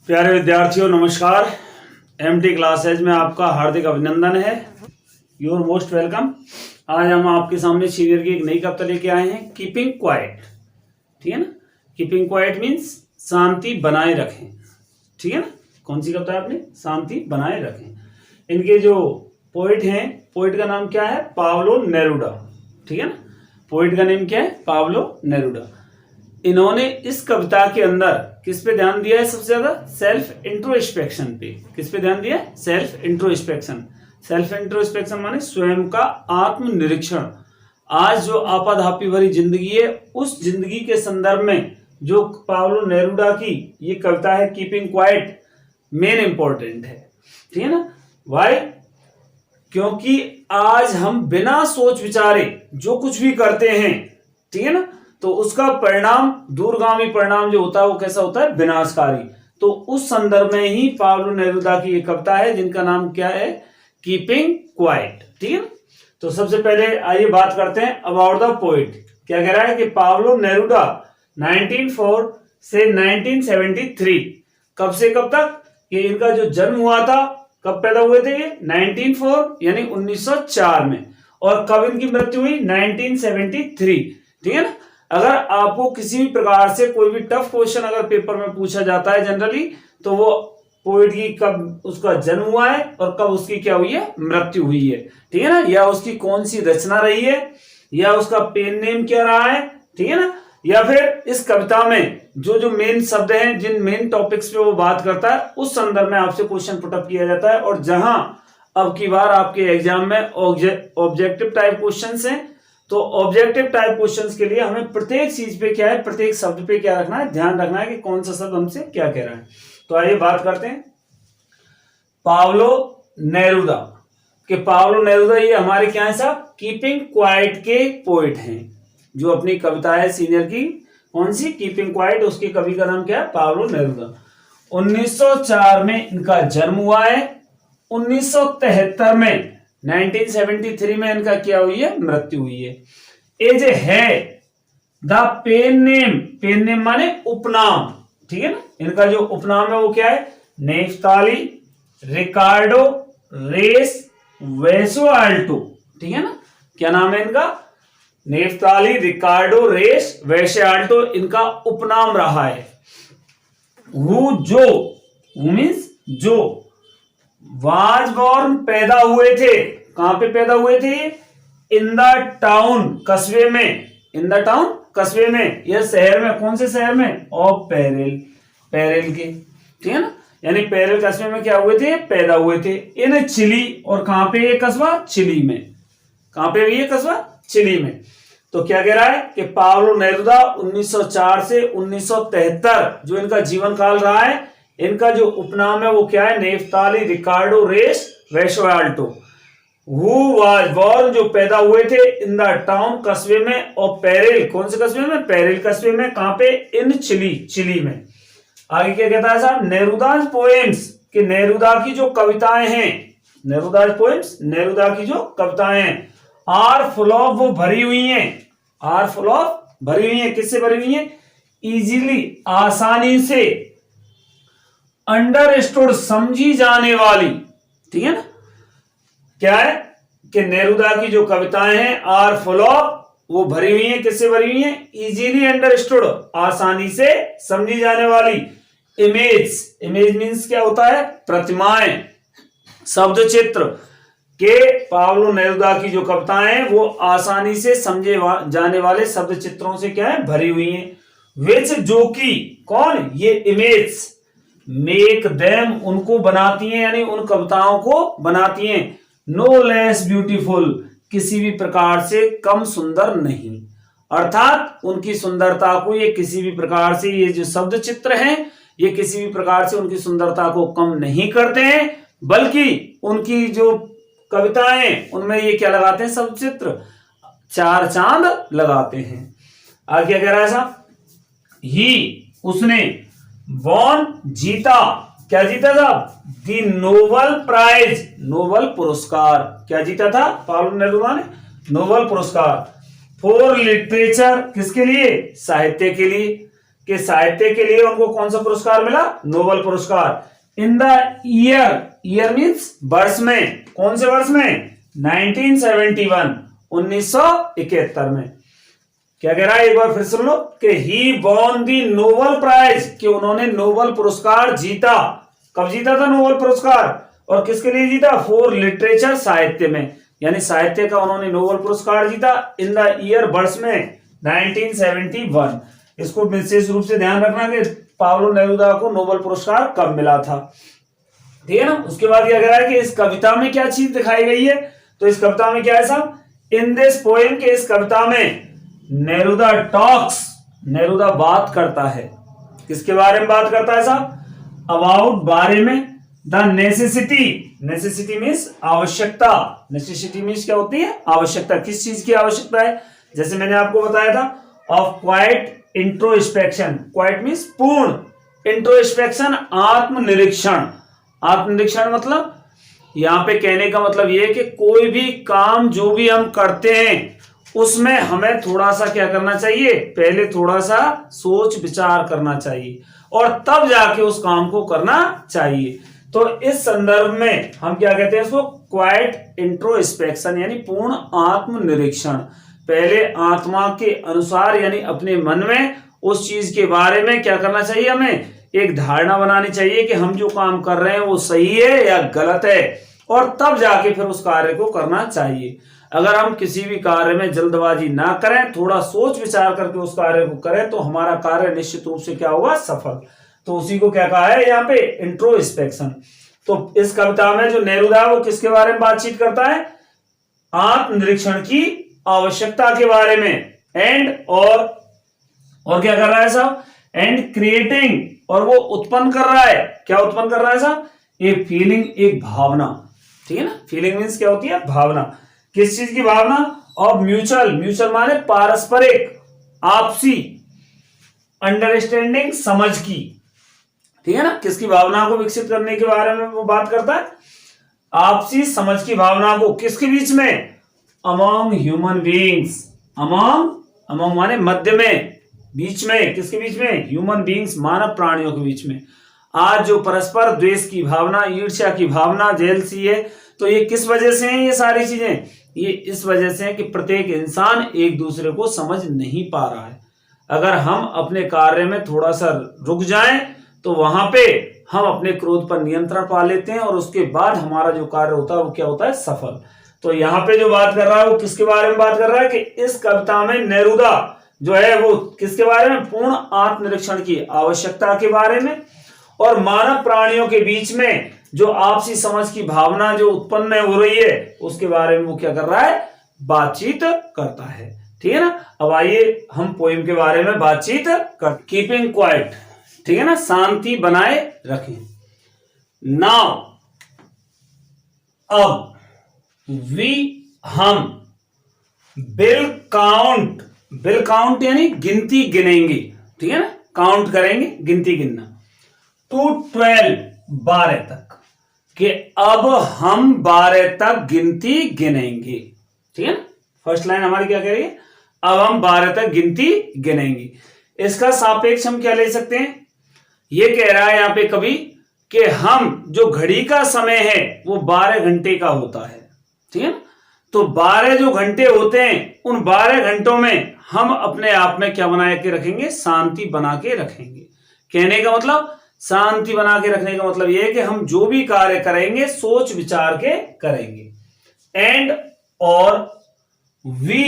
प्यारे विद्यार्थियों नमस्कार। एमटी क्लासेज में आपका हार्दिक अभिनंदन है। You are most welcome. आज हम आपके सामने सीनियर की एक नई कविता लेके आए हैं, कीपिंग क्वाइट। ठीक है ना। कीपिंग क्वाइट मीन्स शांति बनाए रखें। ठीक है ना। कौन सी कविता है आपने? शांति बनाए रखें। इनके जो पोइट हैं, पोइट का नाम क्या है? Pablo Neruda. ठीक है ना। पोइट का नेम क्या है? Pablo Neruda. इन्होंने इस कविता के अंदर किस पे ध्यान दिया है? सबसे ज्यादा सेल्फ इंट्रोस्पेक्शन पे। किस पे ध्यान दिया है? Self introspection. सेल्फ इंट्रोस्पेक्शन माने स्वयं का आत्मनिरीक्षण। आज जो आपाधापी भरी जिंदगी है, उस जिंदगी के संदर्भ में जो पाब्लो नेरुडा की ये कविता है कीपिंग क्वाइट, मेन इंपॉर्टेंट है। ठीक है ना। वाई? क्योंकि आज हम बिना सोच विचारे जो कुछ भी करते हैं, ठीक है ना, तो उसका परिणाम, दूरगामी परिणाम जो होता है वो कैसा होता है? विनाशकारी। तो उस संदर्भ में ही पाब्लो नेरुदा की एक कविता है जिनका नाम क्या है? Keeping quiet. ठीक है। तो सबसे पहले आइए बात करते हैं अबाउट द पोइट। क्या कह रहा है कि पाब्लो नेरुदा 1904 से 1973, कब से कब तक? ये इनका जो जन्म हुआ था, कब पैदा हुए थे ये? 1904 यानी 1904 में। और कब इनकी मृत्यु हुई? 1973। ठीक है ना। अगर आपको किसी भी प्रकार से कोई भी टफ क्वेश्चन अगर पेपर में पूछा जाता है जनरली, तो वो पोइट की कब उसका जन्म हुआ है और कब उसकी क्या हुई है? मृत्यु हुई है। ठीक है ना। या उसकी कौन सी रचना रही है, या उसका पेन नेम क्या रहा है। ठीक है ना। या फिर इस कविता में जो मेन शब्द हैं, जिन मेन टॉपिक्स पे वो बात करता है, उस संदर्भ में आपसे क्वेश्चन पुटअप किया जाता है। और जहां अब की बार आपके एग्जाम में ऑब्जेक्टिव टाइप क्वेश्चंस हैं, तो ऑब्जेक्टिव टाइप क्वेश्चंस के लिए हमें प्रत्येक चीज पे क्या है, प्रत्येक शब्द पे क्या रखना है? ध्यान रखना है कि कौन सा शब्द हमसे क्या कह रहा है। तो आइए बात करते हैं पाब्लो नेरुदा के। पाब्लो नेरुदा ये हमारे क्या है साहब? कीपिंग क्वाइट के पोइट हैं। जो अपनी कविता है सीनियर की, कौन सी? कीपिंग क्वाइट, उसके कवि का नाम क्या है? Pablo Neruda. 1904 में इनका जन्म हुआ है। 1973 में 1973 में इनका क्या हुई है? मृत्यु हुई है। एज है द पेन नेम माने उपनाम। ठीक है ना। इनका जो उपनाम है वो क्या है? Neftali Ricardo Reyes Basoalto. ठीक है ना। क्या नाम है इनका? नेफ्ताली रिकार्डो रेस वेसोआल्टो इनका उपनाम रहा है। हु मीन्स जो, वाज बॉर्न पैदा हुए थे। कहां पे पैदा हुए थे? इन द टाउन, कस्बे में। इन द टाउन, कस्बे में या शहर में। कौन से शहर में? ऑफ पेरेल, पेरेल के। ठीक है ना। यानी पेरेल कस्बे में क्या हुए थे? पैदा हुए थे। इन चिली, और कहां पे ये कस्बा? चिली में। कहां पे ये कस्बा? चिली में। तो क्या कह रहा है कि पाब्लो नेरुदा 1904 से 1973 जो इनका जीवन काल रहा है, इनका जो उपनाम है वो क्या है? Neftali Ricardo Reyes Basoalto. Who was born, जो पैदा हुए थे, इन द टाउन, कस्बे में, और पेरेल, कौन से कस्बे में? पेरेल कस्बे में। कहां पे? इन चिली, चिली में। आगे क्या कहता है साहब? नेरुदाज पोएम्स, कि नेरुदा की जो कविताएं हैं, नेरुदाज पोएम्स, नेरुदा की जो कविताएं हैं, आर फुल ऑफ, वो भरी हुई हैं। आर फुल ऑफ, भरी हुई हैं। किससे भरी हुई हैं? इजीली, आसानी से, अंडरस्टूड, समझी जाने वाली। ठीक है ना। क्या है कि नेरुदा की जो कविताएं हैं, आर फुल ऑफ, वो भरी हुई हैं। किससे भरी हुई हैं? इजीली अंडरस्टूड, आसानी से समझी जाने वाली। इमेज, इमेज मीन्स क्या होता है? प्रतिमाएं, शब्द चित्र के पाब्लो नेरुदा की जो कविताएं हैं वो आसानी से समझे जाने वाले शब्द चित्रों से क्या है? भरी हुई हैं। विच, जो कि, कौन? ये इमेज मेक देम, उनको बनाती हैं, यानी उन कविताओं को बनाती हैं। नो लेस ब्यूटीफुल, किसी भी प्रकार से कम सुंदर नहीं। अर्थात उनकी सुंदरता को ये किसी भी प्रकार से, ये जो शब्द चित्र हैं, ये किसी भी प्रकार से उनकी सुंदरता को कम नहीं करते हैं, बल्कि उनकी जो कविताएं, उनमें ये क्या लगाते हैं? शब्द चित्र चार चांद लगाते हैं। आगे क्या कह रहा है साहब? ही, उसने, वॉन, जीता। क्या जीता था? दी नोबल प्राइज, नोबल पुरस्कार। क्या जीता था पाब्लो नेरुदा ने? नोबल पुरस्कार। फॉर लिटरेचर, किसके लिए? साहित्य के लिए। कि साहित्य के लिए उनको कौन सा पुरस्कार मिला? नोबेल पुरस्कार। इन द ईयर मीन्स वर्ष में, कौन से वर्ष में? 1971, 1971 में। क्या कह रहा है, एक बार फिर सुन लो कि he won the Nobel prize, कि उन्होंने नोबेल पुरस्कार जीता। कब जीता था नोबेल पुरस्कार? और किसके लिए जीता? फॉर लिटरेचर, साहित्य में, यानी साहित्य का उन्होंने नोबेल पुरस्कार जीता इन द ईयर, वर्ष में 1971। इसको विशेष रूप से ध्यान रखना कि पाब्लो नेरुदा को नोबेल पुरस्कार कब मिला था, ठीक है ना। उसके बाद क्या कह रहा है कि इस कविता में क्या चीज दिखाई गई है? तो इस कविता में क्या है साहब? इन दिस पोएम, के इस कविता में नेरुदा टॉक्स, नेरुदा बात करता है। किसके बारे में बात करता है साहब? अबाउट, बारे में, द नेसेसिटी, नेसेसिटी मीन्स आवश्यकता, नेसेसिटी मीन्स क्या होती है? आवश्यकता। किस चीज की आवश्यकता है? जैसे मैंने आपको बताया था, of quite introspection, quite means पूर्ण, इंट्रोस्पेक्शन आत्मनिरीक्षण। आत्मनिरीक्षण मतलब यहां पे कहने का मतलब यह है कि कोई भी काम जो भी हम करते हैं उसमें हमें थोड़ा सा क्या करना चाहिए? पहले थोड़ा सा सोच विचार करना चाहिए और तब जाके उस काम को करना चाहिए। तो इस संदर्भ में हम क्या कहते हैं इसको? क्वाइट इंट्रोस्पेक्शन, यानी पूर्ण आत्मनिरीक्षण। पहले आत्मा के अनुसार, यानी अपने मन में उस चीज के बारे में क्या करना चाहिए? हमें एक धारणा बनानी चाहिए कि हम जो काम कर रहे हैं वो सही है या गलत है, और तब जाके फिर उस कार्य को करना चाहिए। अगर हम किसी भी कार्य में जल्दबाजी ना करें, थोड़ा सोच विचार करके उस कार्य को करें, तो हमारा कार्य निश्चित रूप से क्या होगा? सफल। तो उसी को क्या कहा है यहाँ पे? इंट्रोस्पेक्शन। तो इस कविता में जो नेरुदा है वो किसके बारे में बातचीत करता है? आत्मनिरीक्षण की आवश्यकता के बारे में। एंड और क्या कर रहा है साहब? एंड क्रिएटिंग, और वो उत्पन्न कर रहा है। क्या उत्पन्न कर रहा है साहब? ए फीलिंग, एक भावना, ठीक है ना। फीलिंग मीन्स क्या होती है? भावना। किस चीज की भावना? ऑफ म्यूचुअल, म्यूचुअल माने पारस्परिक, आपसी, अंडरस्टैंडिंग, समझ की, ठीक है ना। किसकी भावना को विकसित करने के बारे में वो बात करता है? आपसी समझ की भावना को किसके बीच में? Among human beings. अमॉन्ग माने मध्य में, बीच में, किसके बीच में? ह्यूमन बीइंग्स, मानव प्राणियों के बीच में। आज जो परस्पर द्वेष की भावना, ईर्ष्या की भावना, जेलसी है, तो ये किस वजह से है? ये सारी चीजें ये इस वजह से है कि प्रत्येक इंसान एक दूसरे को समझ नहीं पा रहा है। अगर हम अपने कार्य में थोड़ा सा रुक जाएं तो वहां पे हम अपने क्रोध पर नियंत्रण पा लेते हैं और उसके बाद हमारा जो कार्य होता है वो क्या होता है? सफल। तो यहाँ पे जो बात कर रहा है वो किसके बारे में बात कर रहा है? कि इस कविता में नेरुदा जो है वो किसके बारे में? पूर्ण आत्मनिरीक्षण की आवश्यकता के बारे में और मानव प्राणियों के बीच में जो आपसी समझ की भावना जो उत्पन्न हो रही है उसके बारे में वो क्या कर रहा है? बातचीत करता है, ठीक है ना। अब आइए हम पोएम के बारे में बातचीत कर। कीपिंग क्वाइट, ठीक है ना, शांति बनाए रखें। नाउ, अब, वी, हम, बिल काउंट, बिल काउंट यानी गिनती गिनेंगे, ठीक है ना, काउंट करेंगे, गिनती गिनना। टू 12, 12 तक, कि अब हम 12 तक गिनती गिनेंगे, ठीक है ना। फर्स्ट लाइन हमारी क्या कह रही है? अब हम 12 तक गिनती गिनेंगे। इसका सापेक्ष हम क्या ले सकते हैं? ये कह रहा है यहां पे कवि कि हम जो घड़ी का समय है वो 12 घंटे का होता है, ठीक है ना। तो 12 जो घंटे होते हैं उन 12 घंटों में हम अपने आप में क्या बना के रखेंगे? शांति बना के रखेंगे। कहने का मतलब शांति बना के रखने का मतलब यह है कि हम जो भी कार्य करेंगे सोच विचार के करेंगे। एंड और वी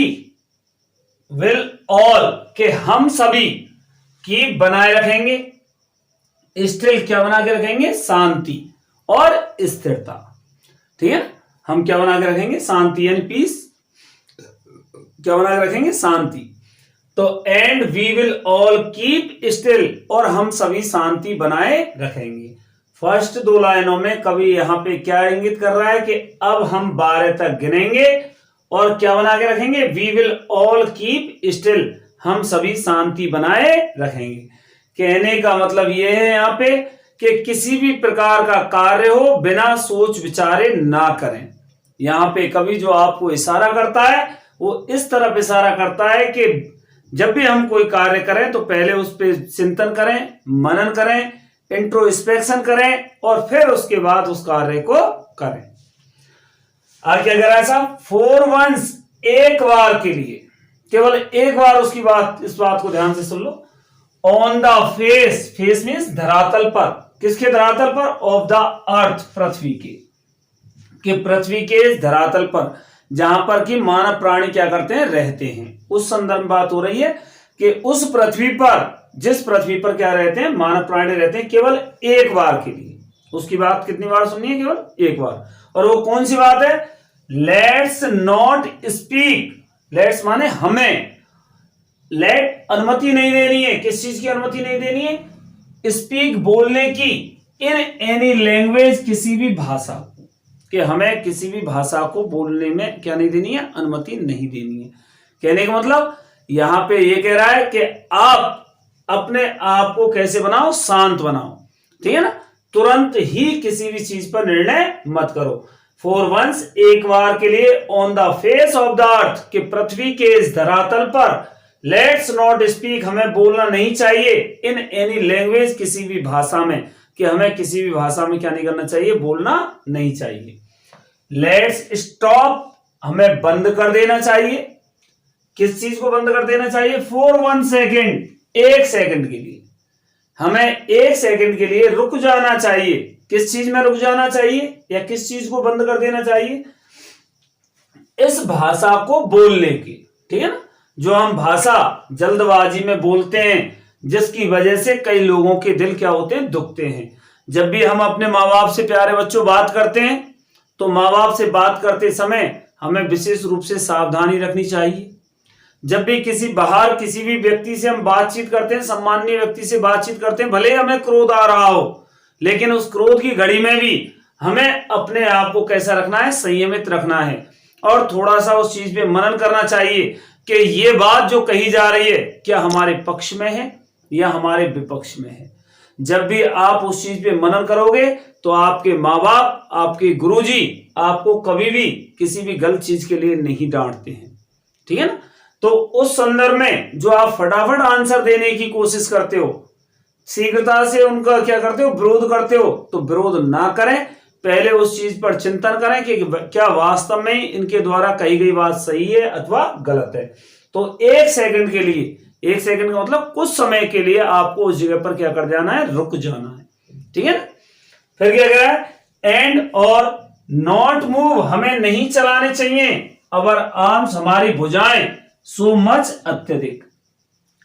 विल ऑल, के हम सभी की बनाए रखेंगे, स्टिल क्या बना के रखेंगे? शांति और स्थिरता, ठीक है। हम क्या बना के रखेंगे? शांति यानी पीस। क्या बना के रखेंगे? शांति। तो and we will all keep still, और हम सभी शांति बनाए रखेंगे। फर्स्ट दो लाइनों में कवि यहां पे क्या इंगित कर रहा है कि अब हम 12 तक गिनेंगे और क्या बना के रखेंगे? We will all keep still, हम सभी शांति बनाए रखेंगे। कहने का मतलब यह है यहां पे कि किसी भी प्रकार का कार्य हो बिना सोच विचारे ना करें। यहां पे कवि जो आपको इशारा करता है वो इस तरफ इशारा करता है कि जब भी हम कोई कार्य करें तो पहले उस पर चिंतन करें, मनन करें, इंट्रोस्पेक्शन करें और फिर उसके बाद उस कार्य को करें। आगे क्या कह रहा है साहब, फॉर वंस, एक बार के लिए, केवल एक बार उसकी बात, इस बात को ध्यान से सुन लो। On the face, face means धरातल पर, किसके धरातल पर, ऑफ द अर्थ, पृथ्वी के, कि पृथ्वी के धरातल पर जहां पर कि मानव प्राणी क्या करते हैं, रहते हैं, उस संदर्भ में बात हो रही है कि उस पृथ्वी पर, जिस पृथ्वी पर क्या रहते हैं, मानव प्राणी रहते हैं, केवल एक बार के लिए। उसकी बात कितनी बार सुननी है, केवल एक बार। और वो कौन सी बात है, लेट्स नॉट स्पीक, लेट्स माने हमें, लेट अनुमति नहीं देनी है, किस चीज की अनुमति नहीं देनी है, स्पीक बोलने की, इन एनी लैंग्वेज, किसी भी भाषा को, कि हमें किसी भी भाषा को बोलने में क्या नहीं देनी है, अनुमति नहीं देनी है। कहने का मतलब यहां पे ये कह रहा है कि आप अपने आप को कैसे बनाओ, शांत बनाओ, ठीक है ना, तुरंत ही किसी भी चीज पर निर्णय मत करो। फॉर वंस, एक बार के लिए, on the face of the earth, कि पृथ्वी के इस धरातल पर, लेट्स नॉट स्पीक, हमें बोलना नहीं चाहिए, इन एनी लैंग्वेज, किसी भी भाषा में, कि हमें किसी भी भाषा में क्या नहीं करना चाहिए, बोलना नहीं चाहिए। लेट्स स्टॉप, हमें बंद कर देना चाहिए, किस चीज को बंद कर देना चाहिए, फॉर 1 सेकेंड, एक सेकंड के लिए, हमें एक सेकंड के लिए रुक जाना चाहिए। किस चीज में रुक जाना चाहिए, या किस चीज को बंद कर देना चाहिए, इस भाषा को बोलने की, ठीक है ना, जो हम भाषा जल्दबाजी में बोलते हैं, जिसकी वजह से कई लोगों के दिल क्या होते हैं, दुखते हैं। जब भी हम अपने माँ बाप से, प्यारे बच्चों, बात करते हैं, तो माँ बाप से बात करते समय हमें विशेष रूप से सावधानी रखनी चाहिए। जब भी किसी भी व्यक्ति से हम बातचीत करते हैं, सम्माननीय व्यक्ति से बातचीत करते हैं, भले ही हमें क्रोध आ रहा हो, लेकिन उस क्रोध की घड़ी में भी हमें अपने आप को कैसा रखना है, संयमित रखना है, और थोड़ा सा उस चीज पे मनन करना चाहिए कि ये बात जो कही जा रही है, क्या हमारे पक्ष में है या हमारे विपक्ष में है। जब भी आप उस चीज पे मनन करोगे तो आपके माँ बाप, आपके गुरुजी आपको कभी भी किसी भी गलत चीज के लिए नहीं डांटते हैं, ठीक है ना। तो उस संदर्भ में जो आप फटाफट आंसर देने की कोशिश करते हो, शीघ्रता से उनका क्या करते हो, विरोध करते हो, तो विरोध ना करें, पहले उस चीज पर चिंतन करें कि क्या वास्तव में इनके द्वारा कही गई बात सही है अथवा गलत है। तो एक सेकंड के लिए, एक सेकंड का मतलब कुछ समय के लिए आपको उस जगह पर क्या कर जाना है, रुक जाना है, ठीक है ना। फिर क्या कह रहा है, एंड और नॉट मूव, हमें नहीं चलाने चाहिए, अवर आर्म्स, हमारी भुजाएं, सो मच, अत्यधिक,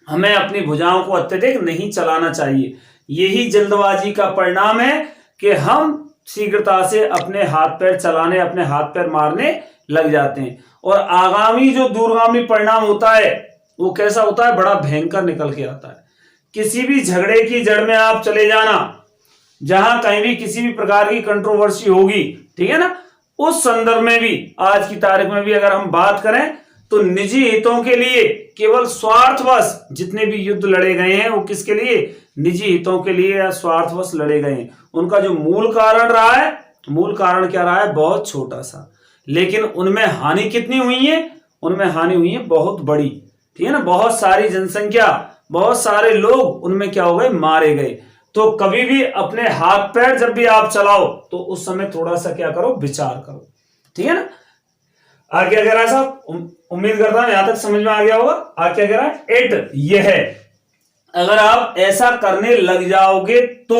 हमें अपनी भुजाओं को अत्यधिक नहीं चलाना चाहिए। यही जल्दबाजी का परिणाम है कि हम शीघ्रता से अपने हाथ पैर चलाने, अपने हाथ पैर मारने लग जाते हैं, और आगामी जो दूरगामी परिणाम होता है वो कैसा होता है, बड़ा भयंकर निकल के आता है। किसी भी झगड़े की जड़ में आप चले जाना, जहां कहीं भी किसी भी प्रकार की कंट्रोवर्सी होगी, ठीक है ना, उस संदर्भ में भी, आज की तारीख में भी अगर हम बात करें, तो निजी हितों के लिए, केवल स्वार्थवश जितने भी युद्ध लड़े गए हैं वो किसके लिए, निजी हितों के लिए या स्वार्थवश लड़े गए हैं। उनका जो मूल कारण रहा है, मूल कारण क्या रहा है, बहुत छोटा सा, लेकिन उनमें हानि कितनी हुई है, उनमें हानि हुई है बहुत बड़ी, ठीक है ना। बहुत सारी जनसंख्या, बहुत सारे लोग उनमें क्या हो गए, मारे गए। तो कभी भी अपने हाथ पैर जब भी आप चलाओ तो उस समय थोड़ा सा क्या करो, विचार करो, ठीक है ना। आगे क्या कह रहा है साहब, उम्मीद करता हूं यहां तक समझ में आ गया होगा। आगे क्या कह रहा है, इट, यह है, अगर आप ऐसा करने लग जाओगे तो,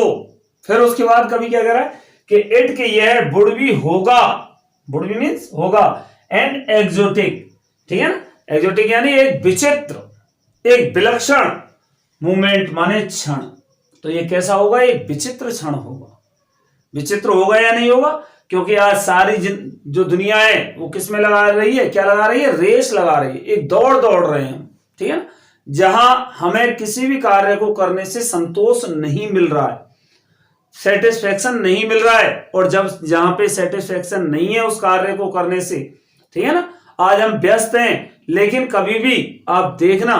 फिर उसके बाद कभी क्या कह रहा है कि इट के यह वुड भी होगा, वुड भी मीन्स होगा, एंड एक्सोटिक, ठीक है ना, एक्सोटिक यानी एक विचित्र, एक विलक्षण, मूवमेंट माने क्षण। तो ये कैसा होगा, एक विचित्र क्षण होगा। विचित्र होगा या नहीं होगा, क्योंकि आज सारी जो दुनिया है वो किस में लगा रही है, क्या लगा रही है, रेस लगा रही है, एक दौड़ दौड़ रहे हैं हम, ठीक है ना, जहां हमें किसी भी कार्य को करने से संतोष नहीं मिल रहा है, सेटिस्फेक्शन नहीं मिल रहा है, और जब जहां पे सेटिस्फेक्शन नहीं है उस कार्य को करने से, ठीक है ना, आज हम व्यस्त हैं, लेकिन कभी भी आप देखना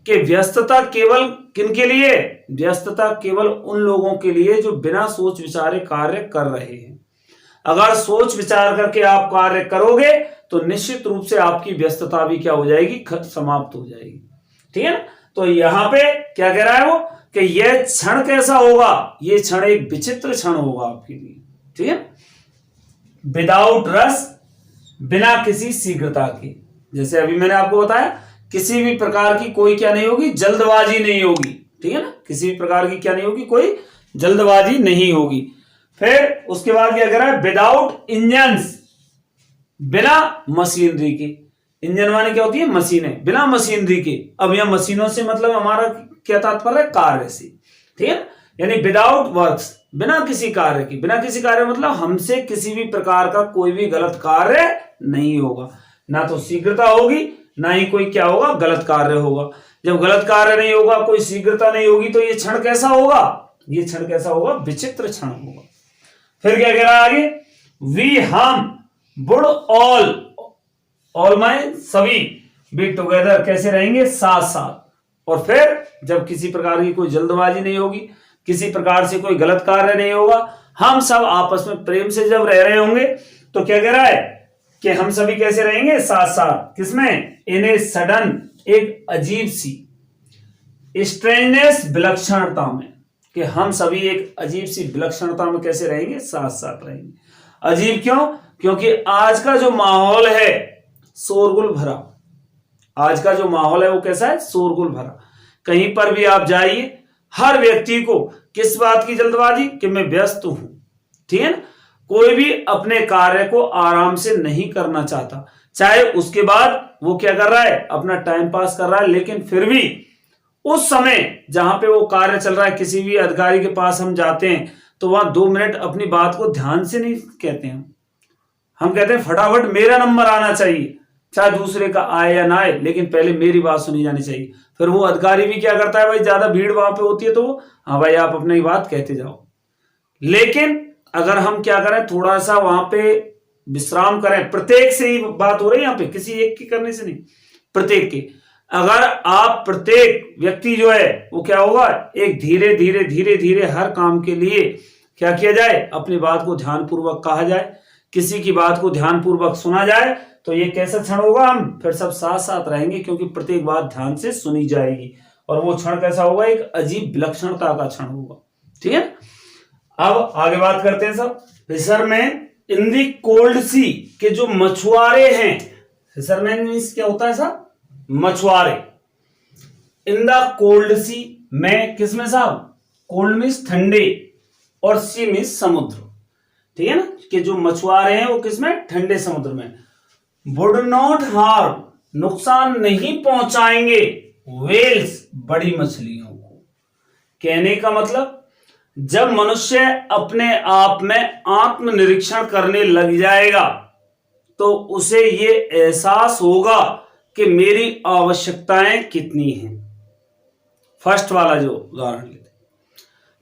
कि व्यस्तता केवल किनके लिए, व्यस्तता केवल उन लोगों के लिए जो बिना सोच विचारे कार्य कर रहे हैं। अगर सोच विचार करके आप कार्य करोगे तो निश्चित रूप से आपकी व्यस्तता भी क्या हो जाएगी, समाप्त हो जाएगी। ठीक है ना। तो यहां पे क्या कह रहा है वो कि यह क्षण कैसा होगा, ये क्षण एक विचित्र क्षण होगा आपके लिए, ठीक है। विदाउट रस, बिना किसी शीघ्रता के, जैसे अभी मैंने आपको बताया किसी भी प्रकार की कोई क्या नहीं होगी, जल्दबाजी नहीं होगी, ठीक है ना, किसी भी प्रकार की क्या नहीं होगी, कोई जल्दबाजी नहीं होगी। फिर उसके बाद क्या कह रहा है, विदाउट इंजन्स, बिना मशीनरी के। इंजन माने क्या होती है, मशीनें, बिना मशीनरी के। अब यह मशीनों से मतलब हमारा क्या तात्पर्य है, कार्य से, ठीक है, यानी विदाउट वर्क्स, बिना किसी कार्य की। बिना किसी कार्य मतलब हमसे किसी भी प्रकार का कोई भी गलत कार्य नहीं होगा, ना तो शीघ्रता होगी, ना ही कोई क्या होगा, गलत कार्य होगा। जब गलत कार्य नहीं होगा, कोई शीघ्रता नहीं होगी, तो ये क्षण कैसा होगा, ये क्षण कैसा होगा, विचित्र क्षण होगा। फिर क्या कह रहा है आगे, वी हम वुड ऑल माय सभी बी टुगेदर, कैसे रहेंगे, साथ साथ। और फिर जब किसी प्रकार की कोई जल्दबाजी नहीं होगी, किसी प्रकार से कोई गलत कार्य नहीं होगा, हम सब आपस में प्रेम से जब रह रहे होंगे, तो क्या कह रहा है कि हम सभी कैसे रहेंगे, साथ साथ। किसमें, इन ए सडन, एक अजीब सी, स्ट्रेंजनेस, विलक्षणता में, कि हम सभी एक अजीब सी विलक्षणता में कैसे रहेंगे, साथ साथ रहेंगे। अजीब क्यों, क्योंकि आज का जो माहौल है शोरगुल भरा, आज का जो माहौल है वो कैसा है, शोरगुल भरा। कहीं पर भी आप जाइए, हर व्यक्ति को किस बात की जल्दबाजी, कि मैं व्यस्त हूं, ठीक है ना। कोई भी अपने कार्य को आराम से नहीं करना चाहता, चाहे उसके बाद वो क्या कर रहा है, अपना टाइम पास कर रहा है, लेकिन फिर भी उस समय जहां पे वो कार्य चल रहा है, किसी भी अधिकारी के पास हम जाते हैं तो वहां 2 मिनट अपनी बात को ध्यान से नहीं कहते हैं, हम कहते हैं फटाफट मेरा नंबर आना चाहिए, चाहे दूसरे का आए या ना आए, लेकिन पहले मेरी बात सुनी जानी चाहिए। फिर वो अधिकारी भी क्या करता है, भाई ज्यादा भीड़ वहां पे होती है तो हाँ भाई आप अपनी बात कहते जाओ। लेकिन अगर हम क्या करें, थोड़ा सा वहां पे विश्राम करें, प्रत्येक से ही बात हो रही है यहाँ पे, किसी एक की करने से नहीं, प्रत्येक की। अगर आप प्रत्येक व्यक्ति जो है वो क्या होगा, एक धीरे धीरे धीरे धीरे हर काम के लिए क्या किया जाए, अपनी बात को ध्यानपूर्वक कहा जाए, किसी की बात को ध्यानपूर्वक सुना जाए, तो ये कैसा क्षण होगा, हम फिर सब साथ साथ रहेंगे, क्योंकि प्रत्येक बात ध्यान से सुनी जाएगी। और वो क्षण कैसा होगा, एक अजीब विलक्षणता का क्षण होगा, ठीक है। अब आगे बात करते हैं सब। फिशरमैन इन दी कोल्ड सी, के जो मछुआरे हैं, फिशरमैन मींस क्या होता है साहब, मछुआरे। इन द कोल्ड सी, में किसमें साहब, कोल्ड मींस ठंडे, और सी मींस समुद्र, ठीक है ना, कि जो मछुआरे हैं वो किसमें, ठंडे समुद्र में। वुड नॉट हार्म, नुकसान नहीं पहुंचाएंगे, वेल्स, बड़ी मछलियों को। कहने का मतलब, जब मनुष्य अपने आप में आत्मनिरीक्षण करने लग जाएगा तो उसे ये एहसास होगा कि मेरी आवश्यकताएं कितनी हैं। फर्स्ट वाला जो उदाहरण लेते,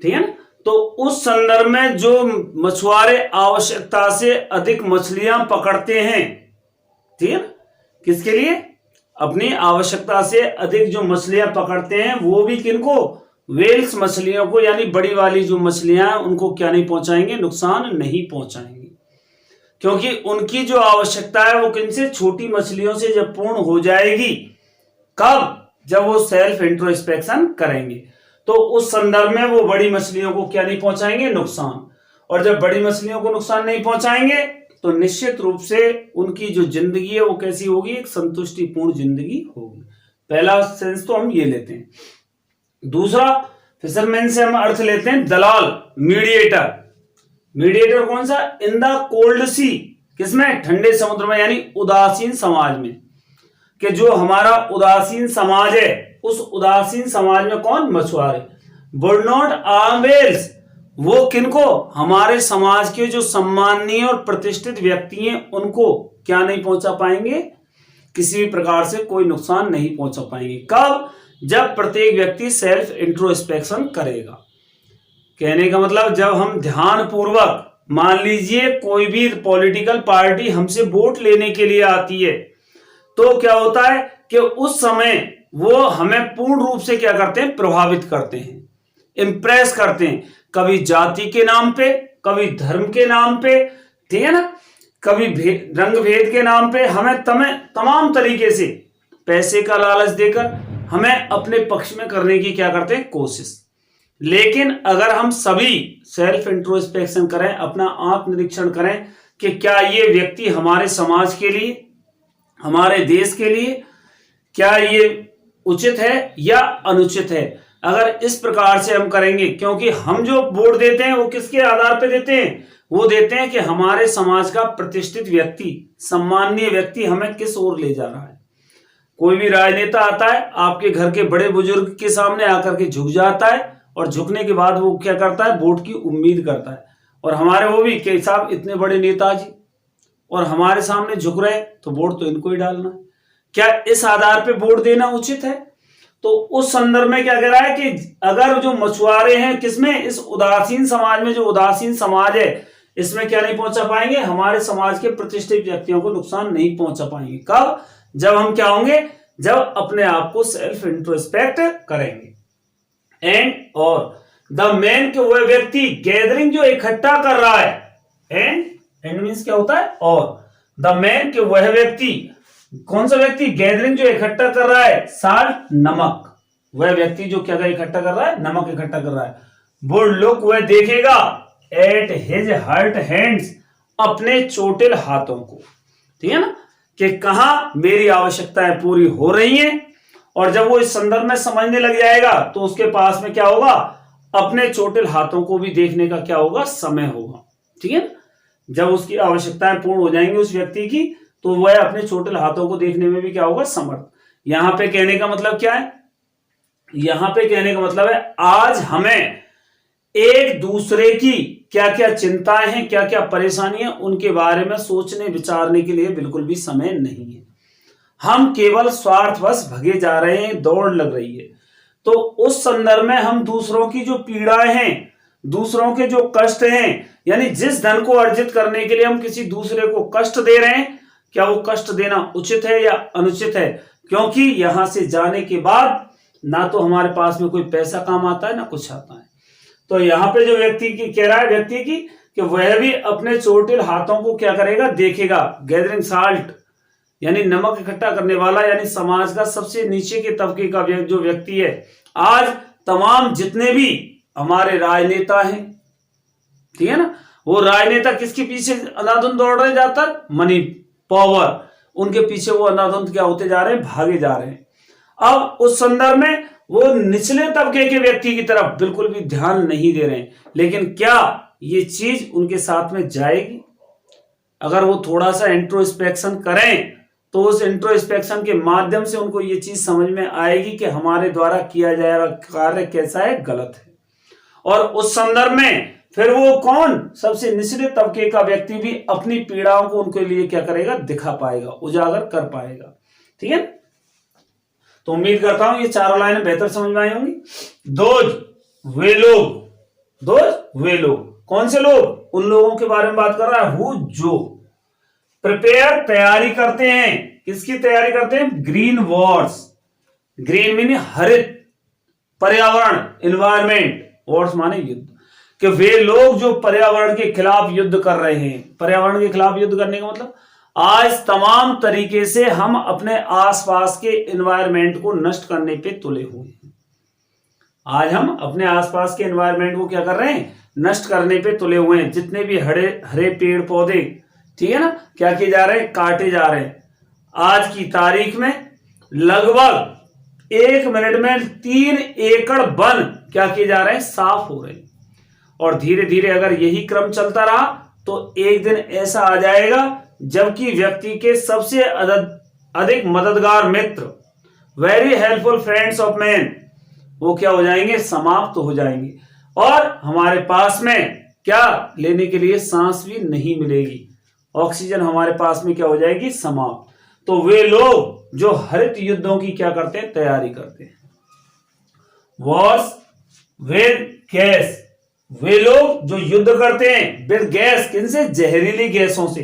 ठीक है ना, तो उस संदर्भ में जो मछुआरे आवश्यकता से अधिक मछलियां पकड़ते हैं, ठीक है ना, किसके लिए, अपनी आवश्यकता से अधिक जो मछलियां पकड़ते हैं, वो भी किनको, वेल्स मछलियों को, यानी बड़ी वाली जो मछलियां उनको क्या नहीं पहुंचाएंगे, नुकसान नहीं पहुंचाएंगे, क्योंकि उनकी जो आवश्यकता है वो किनसे, छोटी मछलियों से जब पूर्ण हो जाएगी। कब, जब वो सेल्फ इंट्रोस्पेक्शन करेंगे, तो उस संदर्भ में वो बड़ी मछलियों को क्या नहीं पहुंचाएंगे, नुकसान। और जब बड़ी मछलियों को नुकसान नहीं पहुंचाएंगे तो निश्चित रूप से उनकी जो जिंदगी है वो कैसी होगी, एक संतुष्टिपूर्ण जिंदगी होगी। पहला सेंस तो हम ये लेते हैं। दूसरा, फिशरमैन से हम अर्थ लेते हैं दलाल, मीडिएटर। मीडिएटर कौन सा, इन द कोल्ड सी, किसमें, ठंडे समुद्र में, यानी उदासीन समाज में। कि जो हमारा उदासीन समाज है, उस उदासीन समाज में कौन, मछुआरे। वुड नॉट हार्म वेल्स, वो किनको, हमारे समाज के जो सम्माननीय और प्रतिष्ठित व्यक्ति हैं उनको क्या नहीं पहुंचा पाएंगे, किसी भी प्रकार से कोई नुकसान नहीं पहुंचा पाएंगे। कब, जब प्रत्येक व्यक्ति सेल्फ इंट्रोस्पेक्शन करेगा। कहने का मतलब, जब हम ध्यान पूर्वक, मान लीजिए कोई भी पॉलिटिकल पार्टी हमसे वोट लेने के लिए आती है, तो क्या होता है कि उस समय वो हमें पूर्ण रूप से क्या करते हैं, प्रभावित करते हैं, इंप्रेस करते हैं, कभी जाति के नाम पे, कभी धर्म के नाम पे, ठीक है ना, कभी रंग भेद के नाम पे हमें तमाम तरीके से पैसे का लालच देकर, हमें अपने पक्ष में करने की क्या करते हैं, कोशिश। लेकिन अगर हम सभी सेल्फ इंट्रोस्पेक्शन करें, अपना आत्मनिरीक्षण करें कि क्या ये व्यक्ति हमारे समाज के लिए, हमारे देश के लिए क्या ये उचित है या अनुचित है, अगर इस प्रकार से हम करेंगे, क्योंकि हम जो वोट देते हैं वो किसके आधार पर देते हैं, वो देते हैं कि हमारे समाज का प्रतिष्ठित व्यक्ति, सम्माननीय व्यक्ति हमें किस ओर ले जा रहा है। कोई भी राजनेता आता है, आपके घर के बड़े बुजुर्ग के सामने आकर के झुक जाता है और झुकने के बाद वो क्या करता है, वोट की उम्मीद करता है। और हमारे वो भी कि साहब इतने बड़े नेताजी और हमारे सामने झुक रहे, तो वोट तो इनको ही डालना है। क्या इस आधार पे वोट देना उचित है? तो उस संदर्भ में क्या कह रहा है कि अगर जो मछुआरे हैं किसमें, इस उदासीन समाज में, जो उदासीन समाज है, इसमें क्या नहीं पहुंचा पाएंगे, हमारे समाज के प्रतिष्ठित व्यक्तियों को नुकसान नहीं पहुंचा पाएंगे। कब? जब हम क्या होंगे, जब अपने आप को सेल्फ इंट्रोस्पेक्ट करेंगे। एंड और द मैन के वह व्यक्ति, गैदरिंग जो इकट्ठा कर रहा है, एंड मीन्स क्या होता है, और द मैन के वह व्यक्ति, कौन सा व्यक्ति, गैदरिंग जो इकट्ठा कर रहा है, साल्ट नमक, वह व्यक्ति जो क्या इकट्ठा कर रहा है, नमक इकट्ठा कर रहा है, वुड लुक, वह देखेगा, एट हिज हर्ट हैंड्स, अपने चोटिल हाथों को, ठीक है ना, कि कहां मेरी आवश्यकताएं पूरी हो रही हैं। और जब वो इस संदर्भ में समझने लग जाएगा तो उसके पास में क्या होगा, अपने चोटिल हाथों को भी देखने का क्या होगा, समय होगा, ठीक है। जब उसकी आवश्यकताएं पूर्ण हो जाएंगी उस व्यक्ति की, तो वह अपने चोटिल हाथों को देखने में भी क्या होगा, समर्थ। यहां पे कहने का मतलब क्या है, यहां पे कहने का मतलब है आज हमें एक दूसरे की क्या क्या चिंताएं हैं, क्या क्या परेशानियां, उनके बारे में सोचने विचारने के लिए बिल्कुल भी समय नहीं है। हम केवल स्वार्थवश भगे जा रहे हैं, दौड़ लग रही है। तो उस संदर्भ में हम दूसरों की जो पीड़ाएं हैं, दूसरों के जो कष्ट हैं, यानी जिस धन को अर्जित करने के लिए हम किसी दूसरे को कष्ट दे रहे हैं, क्या वो कष्ट देना उचित है या अनुचित है? क्योंकि यहां से जाने के बाद ना तो हमारे पास में कोई पैसा काम आता है, ना कुछ आता है। तो यहाँ पे जो व्यक्ति की कह रहा है, व्यक्ति की, कि वह भी अपने चोटिल हाथों को क्या करेगा, देखेगा। गैदरिंग साल्ट यानी नमक इकट्ठा करने वाला, यानी समाज का सबसे नीचे के तबके का जो व्यक्ति है। आज तमाम जितने भी हमारे राजनेता हैं, ठीक है ना, वो राजनेता किसके पीछे अंधाधुंध दौड़ रहे, ज्यादातर मनी पावर, उनके पीछे वो अंधाधुंध क्या होते जा रहे हैं, भागे जा रहे हैं। अब उस संदर्भ में वो निचले तबके के व्यक्ति की तरफ बिल्कुल भी ध्यान नहीं दे रहे हैं। लेकिन क्या ये चीज उनके साथ में जाएगी? अगर वो थोड़ा सा इंट्रोस्पेक्शन करें तो उस इंट्रोस्पेक्शन के माध्यम से उनको ये चीज समझ में आएगी कि हमारे द्वारा किया जा रहा कार्य कैसा है, गलत है। और उस संदर्भ में फिर वो कौन, सबसे निचले तबके का व्यक्ति भी अपनी पीड़ाओं को उनके लिए क्या करेगा, दिखा पाएगा, उजागर कर पाएगा, ठीक है। तो उम्मीद करता हूं ये चारों लाइनें बेहतर समझ में आई होंगी। दोज वे लोग, कौन से लोग, उन लोगों के बारे में बात कर रहा है, हु जो प्रिपेयर तैयारी करते हैं, किसकी तैयारी करते हैं, ग्रीन वॉर्स, ग्रीन मीन हरित, पर्यावरण, एनवायरमेंट, वॉर्स माने युद्ध, कि वे लोग जो पर्यावरण के खिलाफ युद्ध कर रहे हैं। पर्यावरण के खिलाफ युद्ध करने का मतलब आज तमाम तरीके से हम अपने आसपास के एनवायरनमेंट को नष्ट करने पे तुले हुए हैं। आज हम अपने आसपास के एनवायरनमेंट को क्या कर रहे हैं, नष्ट करने पे तुले हुए हैं। जितने भी हरे पेड़ पौधे, ठीक है ना, क्या किए जा रहे हैं, काटे जा रहे हैं। आज की तारीख में लगभग 1 मिनट में 3 एकड़ वन क्या किए जा रहे हैं, साफ हो रहे हैं। और धीरे धीरे अगर यही क्रम चलता रहा तो एक दिन ऐसा आ जाएगा जबकि व्यक्ति के सबसे अधिक मददगार मित्र, very helpful friends of man, वो क्या हो जाएंगे, समाप्त हो जाएंगे। और हमारे पास में क्या लेने के लिए सांस भी नहीं मिलेगी, ऑक्सीजन हमारे पास में क्या हो जाएगी, समाप्त। तो वे लोग जो हरित युद्धों की क्या करते हैं, तैयारी करते हैं। वॉर्स विद गैस, वे लोग जो युद्ध करते हैं विद गैस, किनसे, जहरीली गैसों से।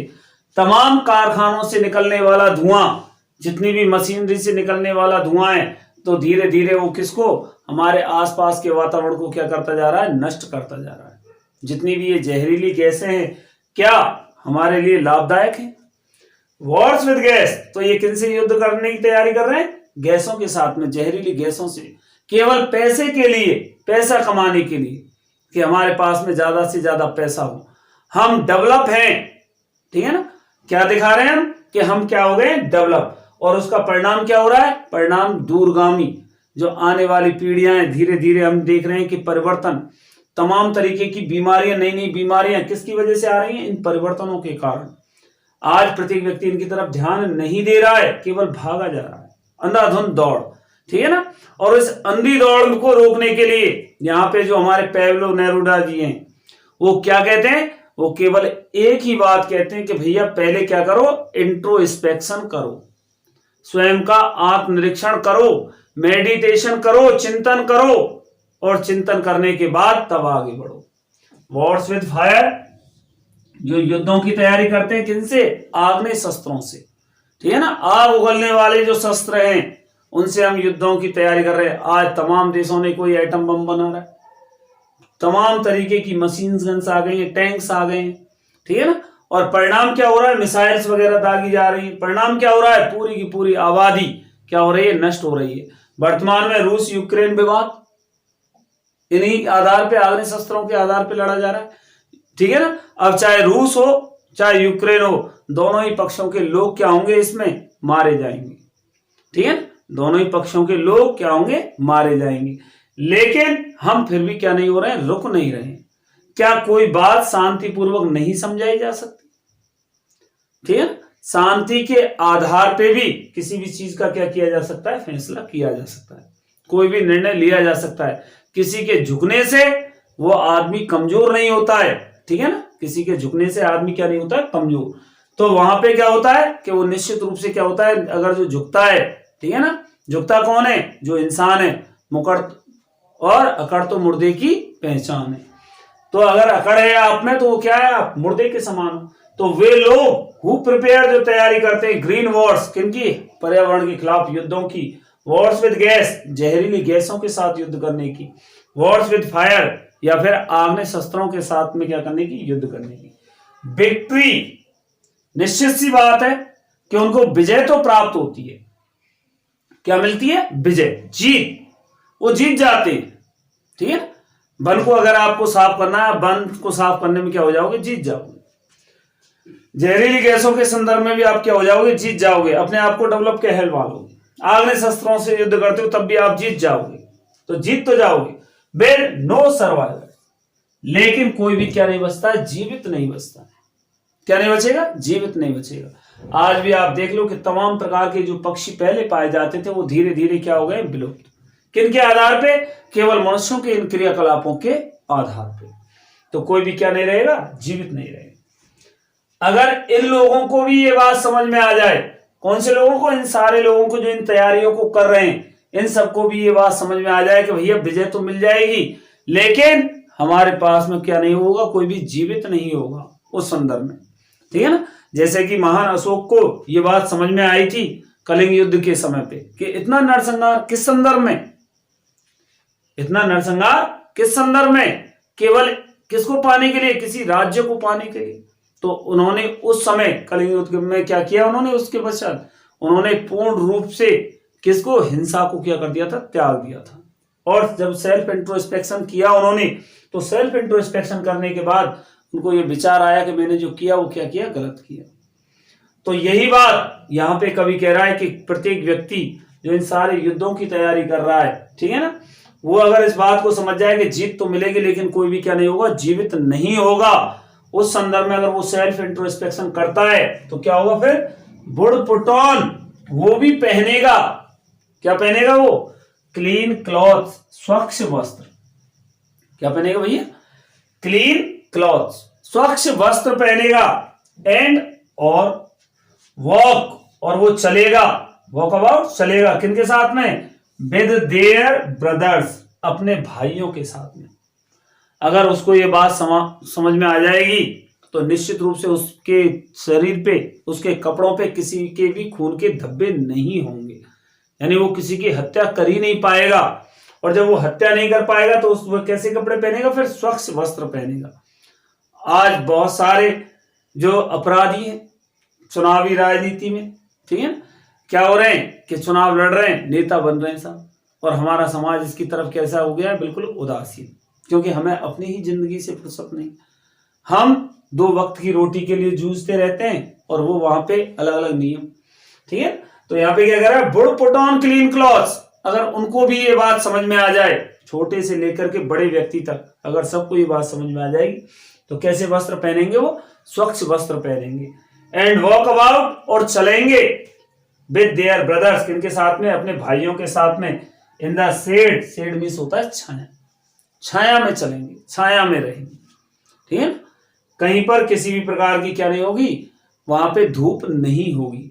तमाम कारखानों से निकलने वाला धुआं, जितनी भी मशीनरी से निकलने वाला धुआं है, तो धीरे धीरे वो किसको, हमारे आसपास के वातावरण को क्या करता जा रहा है, नष्ट करता जा रहा है। जितनी भी ये जहरीली गैसें हैं क्या हमारे लिए लाभदायक है। वॉर्स विद गैस, तो ये किनसे युद्ध करने की तैयारी कर रहे हैं, गैसों के साथ में, जहरीली गैसों से, केवल पैसे के लिए, पैसा कमाने के लिए, कि हमारे पास में ज्यादा से ज्यादा पैसा हो, हम डेवलप हैं, ठीक है ना। क्या दिखा रहे हैं हम कि हम क्या हो गए, डेवलप। और उसका परिणाम क्या हो रहा है, परिणाम दूरगामी। जो आने वाली पीढ़ियां हैं, धीरे धीरे हम देख रहे हैं कि परिवर्तन, तमाम तरीके की बीमारियां, नई नई बीमारियां किसकी वजह से आ रही हैं, इन परिवर्तनों के कारण। आज प्रत्येक व्यक्ति इनकी तरफ ध्यान नहीं दे रहा है, केवल भागा जा रहा है, अंधाधुंध दौड़, ठीक है ना। और इस अंधी दौड़ को रोकने के लिए यहाँ पे जो हमारे पेब्लो नेरुडा जी हैं, वो क्या कहते हैं, वो केवल एक ही बात कहते हैं कि भैया पहले क्या करो, इंट्रोस्पेक्शन करो, स्वयं का आत्मनिरीक्षण करो, मेडिटेशन करो, चिंतन करो, और चिंतन करने के बाद तब आगे बढ़ो। वॉर्स विद फायर, जो युद्धों की तैयारी करते हैं किनसे, आग्नेय शस्त्रों से, ठीक है ना। आग उगलने वाले जो शस्त्र हैं उनसे हम युद्धों की तैयारी कर रहे हैं। आज तमाम देशों ने कोई एटम बम बना रहा है, तमाम तरीके की मशीन गन्स आ गई हैं, टैंक्स आ गए हैं, ठीक है ना। और परिणाम क्या हो रहा है, मिसाइल्स वगैरह दागी जा रही है। परिणाम क्या हो रहा है, पूरी की पूरी आबादी क्या हो रही है, नष्ट हो रही है। वर्तमान में रूस यूक्रेन विवाद इन्हीं आधार पे, आग्नेय शस्त्रों के आधार पे लड़ा जा रहा है, ठीक है ना। अब चाहे रूस हो चाहे यूक्रेन हो, दोनों ही पक्षों के लोग क्या होंगे, इसमें मारे जाएंगे, ठीक है ना। दोनों ही पक्षों के लोग क्या होंगे, मारे जाएंगे। लेकिन हम फिर भी क्या नहीं हो रहे हैं, रुक नहीं रहे हैं। क्या कोई बात शांतिपूर्वक नहीं समझाई जा सकती, ठीक है ना। शांति के आधार पे भी किसी भी चीज का क्या किया जा सकता है, फैसला किया जा सकता है, कोई भी निर्णय लिया जा सकता है। किसी के झुकने से वो आदमी कमजोर नहीं होता है, ठीक है ना। किसी के झुकने से आदमी क्या नहीं होता है, कमजोर। तो वहां पे क्या होता है कि वो निश्चित रूप से क्या होता है, अगर जो झुकता है, ठीक है ना, झुकता कौन है, जो इंसान है। मुकड़ और अकड़ तो मुर्दे की पहचान है। तो अगर अकड़ है आप में तो वो क्या है, आप मुर्दे के समान हो। तो वे लोग हु प्रिपेयर जो तैयारी करते हैं ग्रीन वॉर्स, किनकी, पर्यावरण के खिलाफ युद्धों की, वॉर्स विद गैस, जहरीली गैसों के साथ युद्ध करने की, वॉर्स विद फायर या फिर आग्नेय शस्त्रों के साथ में क्या करने की, युद्ध करने की। विक्ट्री, निश्चित सी बात है कि उनको विजय तो प्राप्त होती है, क्या मिलती है, विजय, जीत, वो जीत जाते हैं, ठीक है। वन को अगर आपको साफ करना है, वन को साफ करने में क्या हो जाओगे, जीत जाओगे। जहरीली गैसों के संदर्भ में भी आप क्या हो जाओगे, जीत जाओगे, अपने आप को डेवलप कहलवा लोगे। आग्नेय शस्त्रों से युद्ध करते हो तब भी आप जीत जाओगे, तो जीत तो जाओगे। वेर नो सर्वाइवर, लेकिन कोई भी क्या नहीं बचता, जीवित नहीं बचता। क्या नहीं बचेगा, जीवित नहीं बचेगा। आज भी आप देख लो कि तमाम प्रकार के जो पक्षी पहले पाए जाते थे वो धीरे धीरे क्या हो गए, विलुप्त। किनके आधार पे, केवल मनुष्यों के इन क्रियाकलापों के आधार पे। तो कोई भी क्या नहीं रहेगा, जीवित नहीं रहेगा। अगर इन लोगों को भी ये बात समझ में आ जाए, कौन से लोगों को, इन सारे लोगों को जो इन तैयारियों को कर रहे हैं, इन सबको भी ये बात समझ में आ जाए कि भैया विजय तो मिल जाएगी, लेकिन हमारे पास में क्या नहीं होगा, कोई भी जीवित नहीं होगा उस संदर्भ में, ठीक है ना। जैसे कि महान अशोक को ये बात समझ में आई थी कलिंग युद्ध के समय पे कि इतना नरसंहार किस संदर्भ में, इतना नरसंहार किस संदर्भ में, केवल किसको पाने के लिए, किसी राज्य को पाने के लिए। तो उन्होंने उस समय कलिंग युद्ध में क्या किया, उन्होंने उसके पश्चात उन्होंने पूर्ण रूप से किसको, हिंसा को क्या कर दिया था, त्याग दिया था। और जब सेल्फ इंट्रोस्पेक्शन किया उन्होंने, तो सेल्फ इंट्रोस्पेक्शन करने के बाद उनको ये विचार आया कि मैंने जो किया वो क्या किया, गलत किया। तो यही बात यहाँ पे कवि कह रहा है कि प्रत्येक व्यक्ति जो इन सारे युद्धों की तैयारी कर रहा है, ठीक है ना, वो अगर इस बात को समझ जाए कि जीत तो मिलेगी लेकिन कोई भी क्या नहीं होगा, जीवित नहीं होगा, उस संदर्भ में अगर वो सेल्फ इंट्रोस्पेक्शन करता है तो क्या होगा, फिर वुड पुट ऑन, वो भी पहनेगा, क्या पहनेगा वो, क्लीन क्लॉथ, स्वच्छ वस्त्र। क्या पहनेगा भैया, क्लीन क्लॉथ, स्वच्छ वस्त्र पहनेगा। एंड और वॉक, और वो चलेगा, वॉक अबाउट, चलेगा, किनके साथ में, विद देयर ब्रदर्स, अपने भाइयों के साथ में। अगर उसको ये बात समझ में आ जाएगी तो निश्चित रूप से उसके शरीर पे, उसके कपड़ों पे किसी के भी खून के धब्बे नहीं होंगे, यानी वो किसी की हत्या कर ही नहीं पाएगा। और जब वो हत्या नहीं कर पाएगा तो वो कैसे कपड़े पहनेगा, फिर स्वच्छ वस्त्र पहनेगा। आज बहुत सारे जो अपराधी हैं चुनावी राजनीति में, ठीक है, क्या हो रहे हैं कि चुनाव लड़ रहे हैं, नेता बन रहे हैं साहब, और हमारा समाज इसकी तरफ कैसा हो गया है, बिल्कुल उदासीन, क्योंकि हमें अपनी ही जिंदगी से फुर्सत नहीं। हम 2 वक्त की रोटी के लिए जूझते रहते हैं और वो वहां पे अलग अलग नियम। ठीक है, तो यहाँ पे क्या कह रहा है, would put on clean clothes. अगर उनको भी ये बात समझ में आ जाए, छोटे से लेकर के बड़े व्यक्ति तक अगर सबको ये बात समझ में आ जाएगी, तो कैसे वस्त्र पहनेंगे, वो स्वच्छ वस्त्र पहनेंगे। एंड वॉक अबाउट, और चलेंगे विद देयर ब्रदर्स, किनके साथ में, अपने भाइयों के साथ में, in the shade, shade means होता है छाया, छाया में चलेंगे, छाया में रहेंगे। ठीक है, कहीं पर किसी भी प्रकार की क्या नहीं होगी, वहां पे धूप नहीं होगी।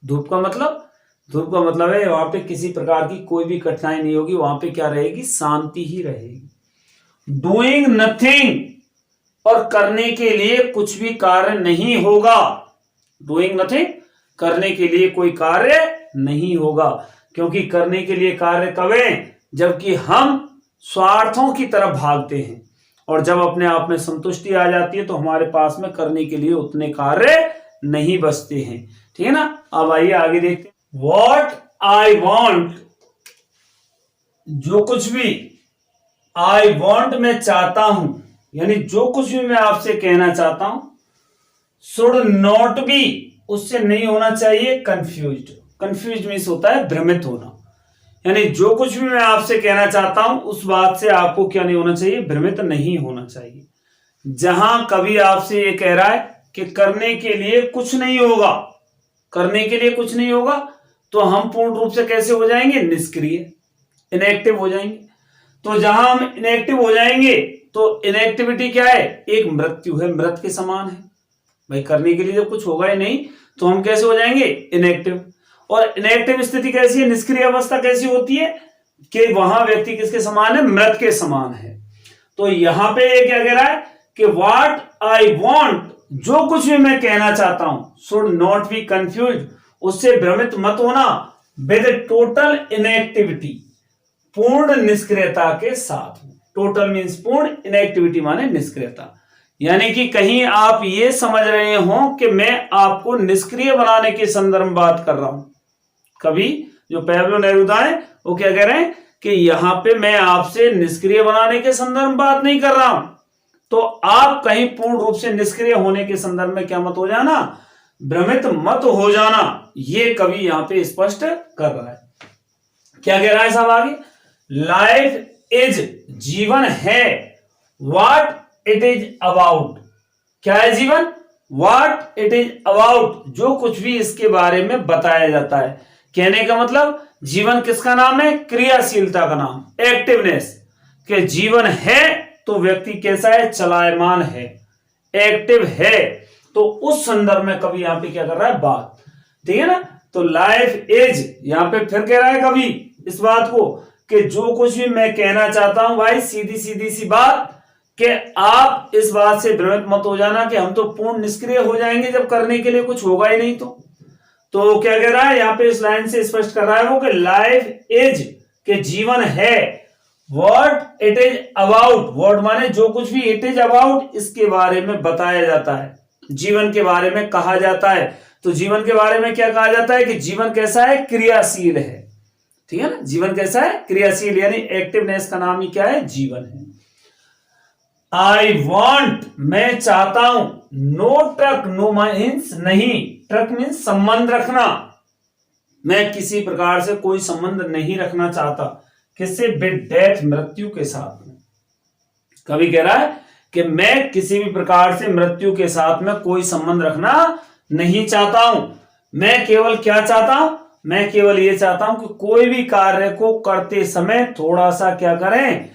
धूप का मतलब है वहां पे किसी प्रकार की कोई भी कठिनाई नहीं होगी, वहां पे क्या रहेगी, शांति ही रहेगी। डूइंग नथिंग, और करने के लिए कुछ भी कार्य नहीं होगा। डूइंग नथिंग, करने के लिए कोई कार्य नहीं होगा, क्योंकि करने के लिए कार्य कब है, जबकि हम स्वार्थों की तरफ भागते हैं, और जब अपने आप में संतुष्टि आ जाती है तो हमारे पास में करने के लिए उतने कार्य नहीं बचते हैं। ठीक है ना, अब आइए आगे देखते हैं। वॉट आई वॉन्ट, जो कुछ भी, आई वॉन्ट मैं चाहता हूं, यानी जो कुछ भी मैं आपसे कहना चाहता हूं, शुड नॉट बी, उससे नहीं होना चाहिए कंफ्यूज्ड। कंफ्यूज मीन्स होता है भ्रमित होना, यानी जो कुछ भी मैं आपसे कहना चाहता हूं उस बात से आपको क्या नहीं होना चाहिए, भ्रमित नहीं होना चाहिए। जहां कभी आपसे ये कह रहा है कि करने के लिए कुछ नहीं होगा, करने के लिए कुछ नहीं होगा, तो हम पूर्ण रूप से कैसे हो जाएंगे, निष्क्रिय, इनएक्टिव हो जाएंगे। तो जहां हम इनएक्टिव हो जाएंगे तो इनएक्टिविटी क्या है, एक मृत्यु है, मृत के समान है भाई। करने के लिए जब कुछ होगा ही नहीं तो हम कैसे हो जाएंगे, इनएक्टिव। और इनएक्टिव स्थिति कैसी है, निष्क्रिय अवस्था कैसी होती है कि वहां व्यक्ति किसके समान है, मृत के समान है। तो यहां पे ये क्या कह रहा है कि व्हाट आई वांट, जो कुछ भी मैं कहना चाहता हूं, शुड नॉट बी कंफ्यूज, उससे भ्रमित मत होना, विद टोटल इनएक्टिविटी, पूर्ण निष्क्रियता के साथ। टोटल मीन्स पूर्ण, इनएक्टिविटी माने निष्क्रियता, यानी कि कहीं आप ये समझ रहे हो कि मैं आपको निष्क्रिय बनाने के संदर्भ में बात कर रहा हूं। कभी जो पैब्लो नेरुदा है वो क्या कह रहे हैं कि यहां पे मैं आपसे निष्क्रिय बनाने के संदर्भ में बात नहीं कर रहा हूं, तो आप कहीं पूर्ण रूप से निष्क्रिय होने के संदर्भ में क्या मत हो जाना, भ्रमित मत हो जाना। ये कवि यहां पे स्पष्ट कर रहा है। क्या कह रहा है साहब आगे, लाइफ इज, जीवन है, व्हाट इट इज अबाउट, क्या है जीवन, व्हाट इट इज अबाउट, जो कुछ भी इसके बारे में बताया जाता है। कहने का मतलब जीवन किसका नाम है, क्रियाशीलता का नाम, एक्टिवनेस, कि जीवन है तो व्यक्ति कैसा है, चलायमान है, एक्टिव है। तो उस संदर्भ में कवि यहां पे क्या कर रहा है, बात, ठीक है ना। तो लाइफ इज, यहां पे फिर कह रहा है कवि इस बात को कि जो कुछ भी मैं कहना चाहता हूं भाई, सीधी सीधी सी बात, कि आप इस बात से भ्रमित मत हो जाना कि हम तो पूर्ण निष्क्रिय हो जाएंगे जब करने के लिए कुछ होगा ही नहीं। तो क्या कह रहा है यहां पे इस लाइन से स्पष्ट कर रहा है वो कि लाइफ इज, के जीवन है, what it is about, what माने जो कुछ भी, इट इज अबाउट इसके बारे में बताया जाता है, जीवन के बारे में कहा जाता है। तो जीवन के बारे में क्या कहा जाता है कि जीवन कैसा है, क्रियाशील है, ठीक है ना। जीवन कैसा है, क्रियाशील, यानी एक्टिवनेस का नाम ही क्या है, जीवन है। आई वॉन्ट, मैं चाहता हूं, नो ट्रक, नो मीन्स नहीं, ट्रक मीन्स संबंध रखना, मैं किसी प्रकार से कोई संबंध नहीं रखना चाहता, किससे, विद डेथ, मृत्यु के साथ में। कभी कह रहा है कि मैं किसी भी प्रकार से मृत्यु के साथ में कोई संबंध रखना नहीं चाहता हूं, मैं केवल क्या चाहता हूं, मैं केवल ये चाहता हूं कि कोई भी कार्य को करते समय थोड़ा सा क्या करें,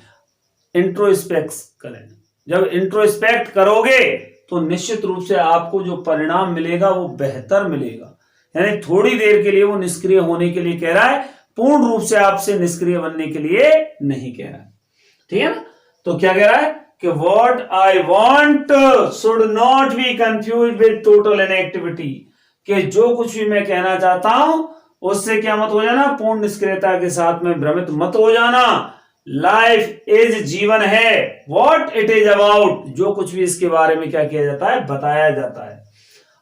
इंट्रोस्पेक्ट करें। जब इंट्रोस्पेक्ट करोगे तो निश्चित रूप से आपको जो परिणाम मिलेगा वो बेहतर मिलेगा। यानी थोड़ी देर के लिए वो निष्क्रिय होने के लिए कह रहा है, पूर्ण रूप से आपसे निष्क्रिय बनने के लिए नहीं कह रहा है, ठीक है ना। तो क्या कह रहा है कि what I want should not be confuse with total inactivity, कि जो कुछ भी मैं कहना चाहता हूं उससे क्या मत हो जाना, पूर्ण निष्क्रियता के साथ में भ्रमित मत हो जाना। लाइफ इज, जीवन है, व्हाट इट इज अबाउट, जो कुछ भी इसके बारे में क्या किया जाता है, बताया जाता है।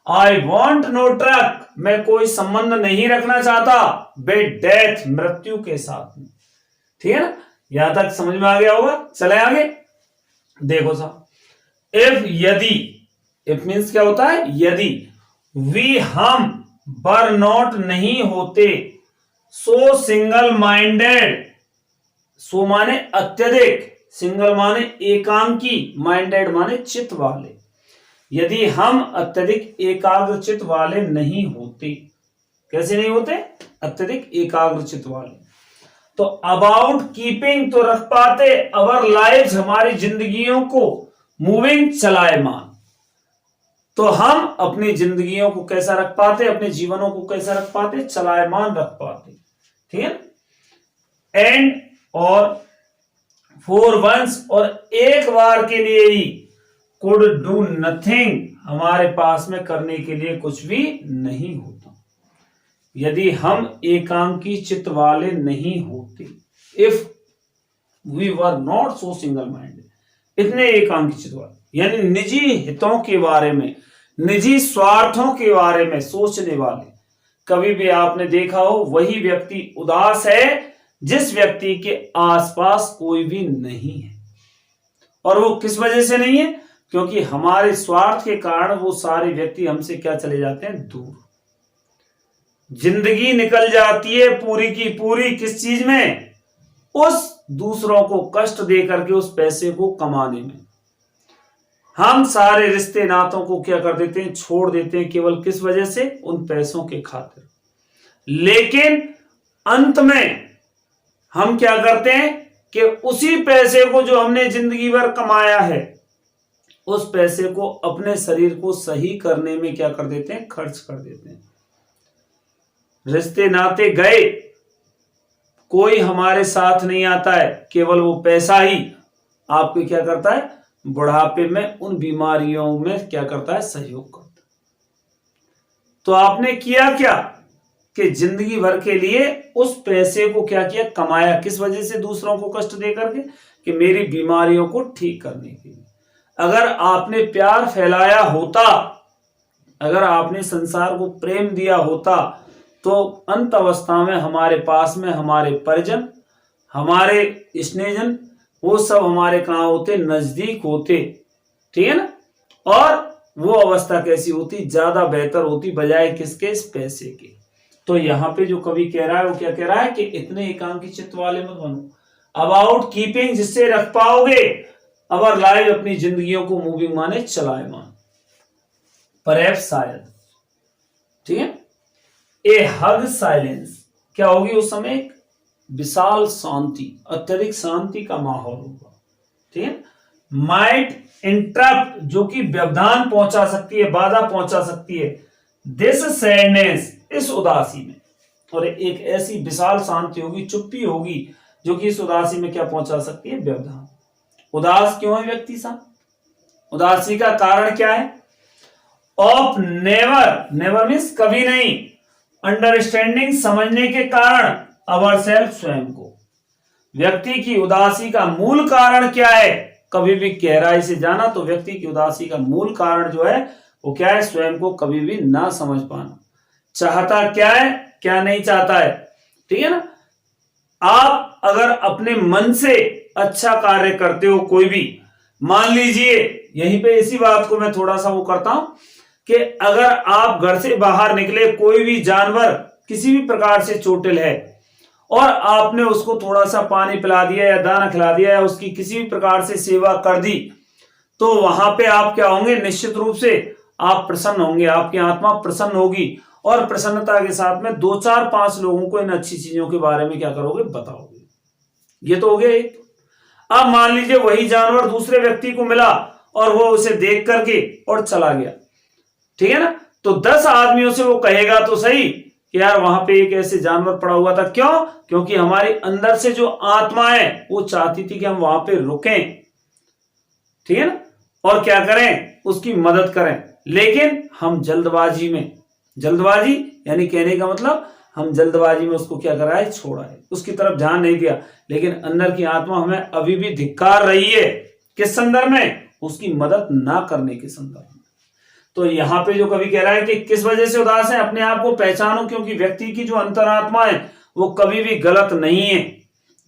आई वॉन्ट नो ट्रक, मैं कोई संबंध नहीं रखना चाहता विद डेथ, मृत्यु के साथ में। ठीक है ना, यहां तक समझ में आ गया होगा। चले आगे देखो साहब, इफ यदि, इफ मीन्स क्या होता है, यदि, वी हम वर नॉट नहीं होते, सो सिंगल माइंडेड, सो माने अत्यधिक, सिंगल माने एकांकी, माइंडेड माने चित्त वाले, यदि हम अत्यधिक एकाग्र चित्त वाले नहीं होते, कैसे नहीं होते, अत्यधिक एकाग्र चित्त वाले, तो अबाउट कीपिंग, तो रख पाते अवर लाइव्स, हमारी जिंदगियों को, मूविंग, चलायमान, तो हम अपनी जिंदगियों को कैसा रख पाते, अपने जीवनों को कैसा रख पाते, चलायमान रख पाते। ठीक है, एंड और फॉर वंस, और एक बार के लिए ही, कुड डू नथिंग, हमारे पास में करने के लिए कुछ भी नहीं होता, यदि हम एकांकी चित्त वाले नहीं होते, if we were not so single minded, इतने एकांकी चित्त वाले, यानी निजी हितों के बारे में, निजी स्वार्थों के बारे में सोचने वाले। कभी भी आपने देखा हो, वही व्यक्ति उदास है जिस व्यक्ति के आसपास कोई भी नहीं है। और वो किस वजह से नहीं है, क्योंकि हमारे स्वार्थ के कारण वो सारे व्यक्ति हमसे क्या चले जाते हैं, दूर। जिंदगी निकल जाती है पूरी की पूरी किस चीज में, उस दूसरों को कष्ट दे करके उस पैसे को कमाने में। हम सारे रिश्ते नातों को क्या कर देते हैं, छोड़ देते हैं, केवल किस वजह से, उन पैसों के खातिर। लेकिन अंत में हम क्या करते हैं कि उसी पैसे को जो हमने जिंदगी भर कमाया है, उस पैसे को अपने शरीर को सही करने में क्या कर देते हैं, खर्च कर देते हैं। रिश्ते नाते गए, कोई हमारे साथ नहीं आता है, केवल वो पैसा ही आपको क्या करता है, बुढ़ापे में उन बीमारियों में क्या करता है, सहयोग करता है। तो आपने किया क्या कि जिंदगी भर के लिए उस पैसे को क्या किया, कमाया, किस वजह से, दूसरों को कष्ट दे करके, कि मेरी बीमारियों को ठीक करने के लिए। अगर आपने प्यार फैलाया होता, अगर आपने संसार को प्रेम दिया होता, तो अंत अवस्था में हमारे पास में हमारे परिजन, हमारे स्नेहजन, वो सब हमारे कहाँ होते, नजदीक होते। ठीक है ना, और वो अवस्था कैसी होती, ज्यादा बेहतर होती, बजाय किसके, इस पैसे के। तो यहाँ पे जो कवि कह रहा है, वो क्या कह रहा है कि इतने एकांकी चित्त वाले मत बनो, अबाउट कीपिंग, जिससे रख पाओगे अवर लाइव, अपनी जिंदगियों को, मूविंग माने चलायमान, परहैप्स, शायद। ठीक है, ए हग साइलेंस, क्या होगी उस समय, एक विशाल शांति, अत्यधिक शांति का माहौल होगा। ठीक है, माइट इंटरप्ट, जो कि व्यवधान पहुंचा सकती है, बाधा पहुंचा सकती है, दिस सैडनेस, इस उदासी में। और एक ऐसी विशाल शांति होगी, चुप्पी होगी, जो कि इस उदासी में क्या पहुंचा सकती है, व्यवधान। उदास क्यों है व्यक्ति साहब, उदासी का कारण क्या है, ऑफ नेवर, नेवर मीन्स कभी नहीं, अंडरस्टैंडिंग, समझने के कारण, अवर सेल्फ, स्वयं को। व्यक्ति की उदासी का मूल कारण क्या है, कभी भी गहराई से जाना तो व्यक्ति की उदासी का मूल कारण जो है वो क्या है, स्वयं को कभी भी ना समझ पाना, चाहता क्या है, क्या नहीं चाहता है। ठीक है ना, आप अगर अपने मन से अच्छा कार्य करते हो, कोई भी, मान लीजिए यहीं पे इसी बात को मैं थोड़ा सा वो करता हूं कि अगर आप घर से बाहर निकले, कोई भी जानवर किसी भी प्रकार से चोटिल है, और आपने उसको थोड़ा सा पानी पिला दिया या दाना खिला दिया या उसकी किसी भी प्रकार से सेवा कर दी, तो वहां पे आप क्या होंगे, निश्चित रूप से आप प्रसन्न होंगे, आपकी आत्मा प्रसन्न होगी, और प्रसन्नता के साथ में 2 4 5 लोगों को इन अच्छी चीजों के बारे में क्या करोगे, बताओगे। ये तो हो गया एक। अब मान लीजिए वही जानवर दूसरे व्यक्ति को मिला और वो उसे देख करके और चला गया। ठीक है ना, तो 10 आदमियों से वो कहेगा तो सही कि यार वहां पे एक ऐसे जानवर पड़ा हुआ था, क्यों, क्योंकि हमारी अंदर से जो आत्मा है वो चाहती थी कि हम वहां पे रुकें। ठीक है ना, और क्या करें, उसकी मदद करें। लेकिन हम जल्दबाजी में, जल्दबाजी यानी कहने का मतलब हम जल्दबाजी में उसको क्या करा है, छोड़ा है, उसकी तरफ ध्यान नहीं दिया। लेकिन अंदर की आत्मा हमें अभी भी धिक्कार रही है, किस संदर्भ में, उसकी मदद ना करने के संदर्भ में। तो यहाँ पे जो कवि कह रहा है कि किस वजह से उदास है, अपने आप को पहचानो, क्योंकि व्यक्ति की जो अंतरात्मा है वो कभी भी गलत नहीं है,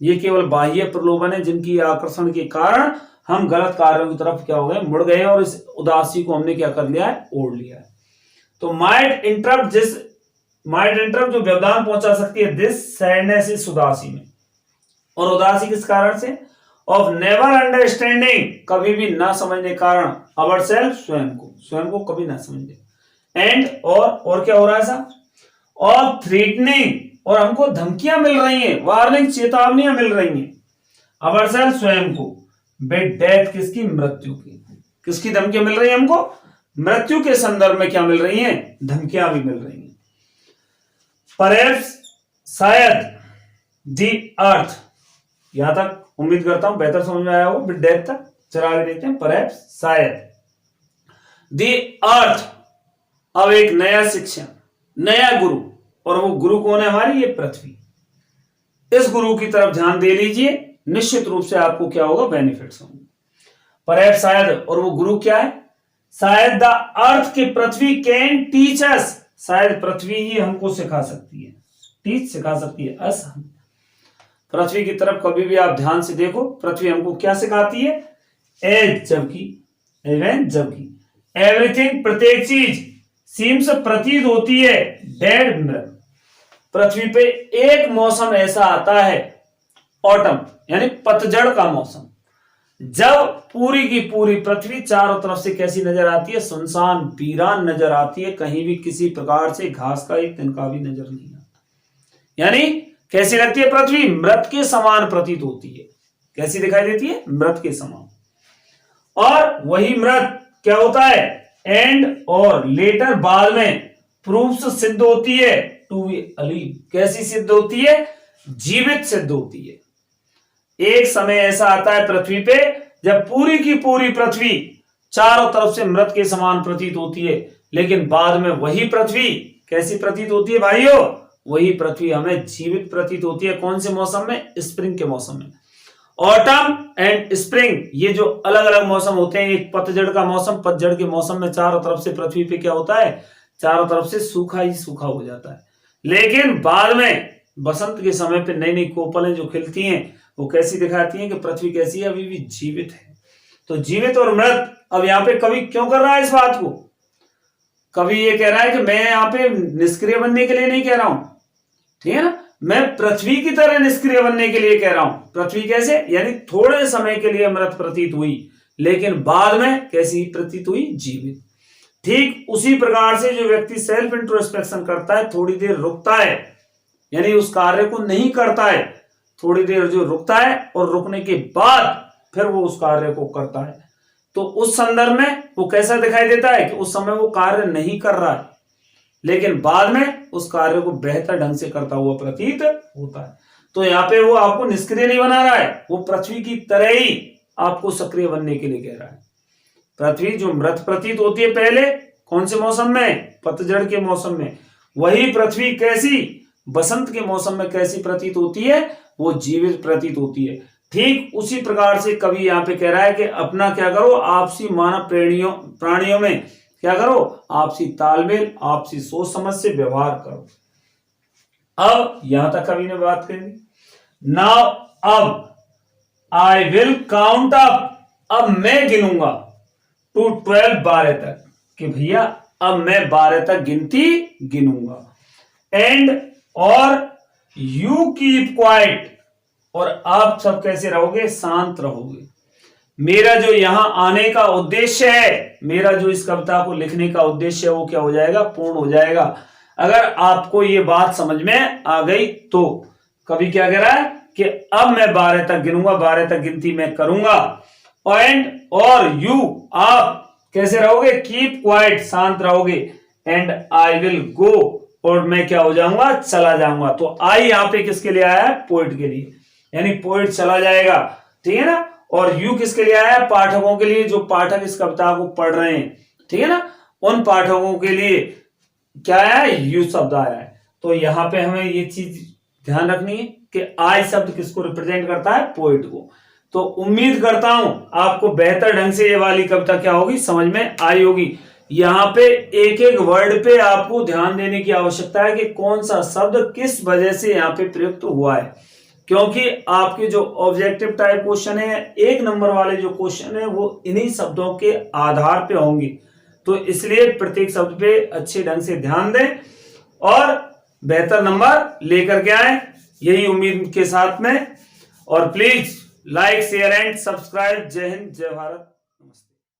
ये केवल बाह्य प्रलोभन है जिनकी आकर्षण के कारण हम गलत कार्यों की तरफ क्या हो गए, मुड़ गए, और इस उदासी को हमने क्या कर लिया है, ओढ़ लिया है। तो माइट इंटरप्ट जो व्यवधान पहुंचा सकती है, दिस सैडनेस इस उदासी में, और उदासी किस कारण से, ऑफ नेवर अंडरस्टैंडिंग, कभी भी ना समझने के कारण, अवर सेल्फ, स्वयं को कभी ना समझे, एंड और क्या हो रहा है ऐसा, और थ्रेटनिंग, और हमको धमकियां मिल रही हैं, वार्निंग, चेतावनियां मिल रही हैं, अवर सेल्फ, स्वयं को, विद डेथ, किसकी, मृत्यु की, किसकी धमकियां मिल रही है हमको, मृत्यु के संदर्भ में क्या मिल रही हैं, धमकियां भी मिल रही हैं। परहैप्स, शायद, दी अर्थ, यहां तक उम्मीद करता हूं बेहतर समझ में आया हो, विद डेथ तक, चला के देखते हैं, परहैप्स, शायद, दी अर्थ, अब एक नया शिक्षण, नया गुरु, और वो गुरु कौन है हमारी, ये पृथ्वी, इस गुरु की तरफ ध्यान दे लीजिए, निश्चित रूप से आपको क्या होगा, बेनिफिट्स होंगे। परहैप्स, शायद, और वो गुरु क्या है, शायद द अर्थ की पृथ्वी कैन टीच अस, शायद पृथ्वी ही हमको सिखा सकती है, सिखा सकती है अस, पृथ्वी की तरफ कभी भी आप ध्यान से देखो, पृथ्वी हमको क्या सिखाती है, जबकि एवरीथिंग, प्रत्येक चीज, सीम्स, प्रतीत होती है, डेड, मृत, पृथ्वी पे एक मौसम ऐसा आता है, ऑटम, यानी पतझड़ का मौसम, जब पूरी की पूरी पृथ्वी चारों तरफ से कैसी नजर आती है, सुनसान, वीरान नजर आती है, कहीं भी किसी प्रकार से घास का एक तिनका भी नजर नहीं आता, यानी कैसी लगती है पृथ्वी, मृत के समान प्रतीत होती है, कैसी दिखाई देती है, मृत के समान, और वही मृत क्या होता है, एंड और लेटर, बाद में, प्रूफ्स, सिद्ध होती है, टू बी अलीव, कैसी सिद्ध होती है, जीवित सिद्ध होती है। एक समय ऐसा आता है पृथ्वी पे जब पूरी की पूरी पृथ्वी चारों तरफ से मृत के समान प्रतीत होती है, लेकिन बाद में वही पृथ्वी कैसी प्रतीत होती है भाइयों, वही पृथ्वी हमें जीवित प्रतीत होती है, कौन से मौसम में, स्प्रिंग के मौसम में। ऑटम एंड स्प्रिंग, ये जो अलग अलग मौसम होते हैं, एक पतझड़ का मौसम, पतझड़ के मौसम में चारों तरफ से पृथ्वी पे क्या होता है, चारों तरफ से सूखा ही सूखा हो जाता है, लेकिन बाद में बसंत के समय पे नई नई कोपलें जो खिलती हैं, वो कैसी दिखाती हैं कि पृथ्वी कैसी है, अभी भी जीवित है। तो जीवित और मृत, अब यहाँ पे कवि क्यों कर रहा है इस बात को, कवि ये कह रहा है कि मैं यहाँ पे निष्क्रिय बनने के लिए नहीं कह रहा हूं, ठीक है ना, मैं पृथ्वी की तरह निष्क्रिय बनने के लिए कह रहा हूं। पृथ्वी कैसे, यानी थोड़े समय के लिए मृत प्रतीत हुई, लेकिन बाद में कैसी प्रतीत हुई, जीवित। ठीक उसी प्रकार से जो व्यक्ति सेल्फ इंट्रोस्पेक्शन करता है, थोड़ी देर रुकता है, यानी उस कार्य को नहीं करता है, थोड़ी देर जो रुकता है और रुकने के बाद फिर वो उस कार्य को करता है, तो उस संदर्भ में वो कैसा दिखाई देता है कि उस समय वो कार्य नहीं कर रहा है, लेकिन बाद में उस कार्य को बेहतर ढंग से करता हुआ प्रतीत होता है। तो यहाँ पे वो आपको निष्क्रिय नहीं बना रहा है, वो पृथ्वी की तरह ही आपको सक्रिय बनने के लिए कह रहा है। पृथ्वी जो मृत प्रतीत होती है पहले कौन से मौसम में, पतझड़ के मौसम में, वही पृथ्वी कैसी बसंत के मौसम में कैसी प्रतीत होती है, वो जीवित प्रतीत होती है। ठीक उसी प्रकार से कवि यहाँ पे कह रहा है कि अपना क्या करो, आपसी मानव प्राणियों में क्या करो, आपसी तालमेल, आपसी सोच समझ से व्यवहार करो। अब यहां तक कवि ने बात करी। नाउ अब आई विल काउंट अप, अब मैं गिनूंगा टू 12 12 तक, कि भैया अब मैं 12 तक गिनती गिनूंगा, एंड और यू कीप क्वाइट, और आप सब कैसे रहोगे, शांत रहोगे। मेरा जो यहां आने का उद्देश्य है, मेरा जो इस कविता को लिखने का उद्देश्य है, वो क्या हो जाएगा, पूर्ण हो जाएगा। अगर आपको ये बात समझ में आ गई तो कवि क्या कह रहा है कि अब मैं 12 तक गिनूंगा, 12 तक गिनती मैं करूंगा, एंड और यू आप कैसे रहोगे, कीप क्वाइट, शांत रहोगे, एंड आई विल गो, और मैं क्या हो जाऊंगा, चला जाऊंगा। तो आई यहाँ पे किसके लिए आया है, पोइट के लिए, यानी पोइट चला जाएगा, ठीक है ना। और यू किसके लिए आया है, पाठकों के लिए, जो पाठक इस कविता को पढ़ रहे हैं, ठीक है ना, उन पाठकों के लिए क्या आया है, यू शब्द आया है। तो यहां पे हमें ये चीज ध्यान रखनी है कि आई शब्द किसको रिप्रेजेंट करता है, पोइट को। तो उम्मीद करता हूं आपको बेहतर ढंग से ये वाली कविता क्या होगी, समझ में आई होगी, यहाँ पे एक एक वर्ड पे आपको ध्यान देने की आवश्यकता है कि कौन सा शब्द किस वजह से यहाँ पे प्रयुक्त हुआ है, क्योंकि आपके जो ऑब्जेक्टिव टाइप क्वेश्चन है, एक नंबर वाले जो क्वेश्चन है, वो इन्हीं शब्दों के आधार पे होंगे। तो इसलिए प्रत्येक शब्द पे अच्छे ढंग से ध्यान दें और बेहतर नंबर लेकर के आए, यही उम्मीद के साथ में। और please like share and subscribe. जय हिंद, जय भारत।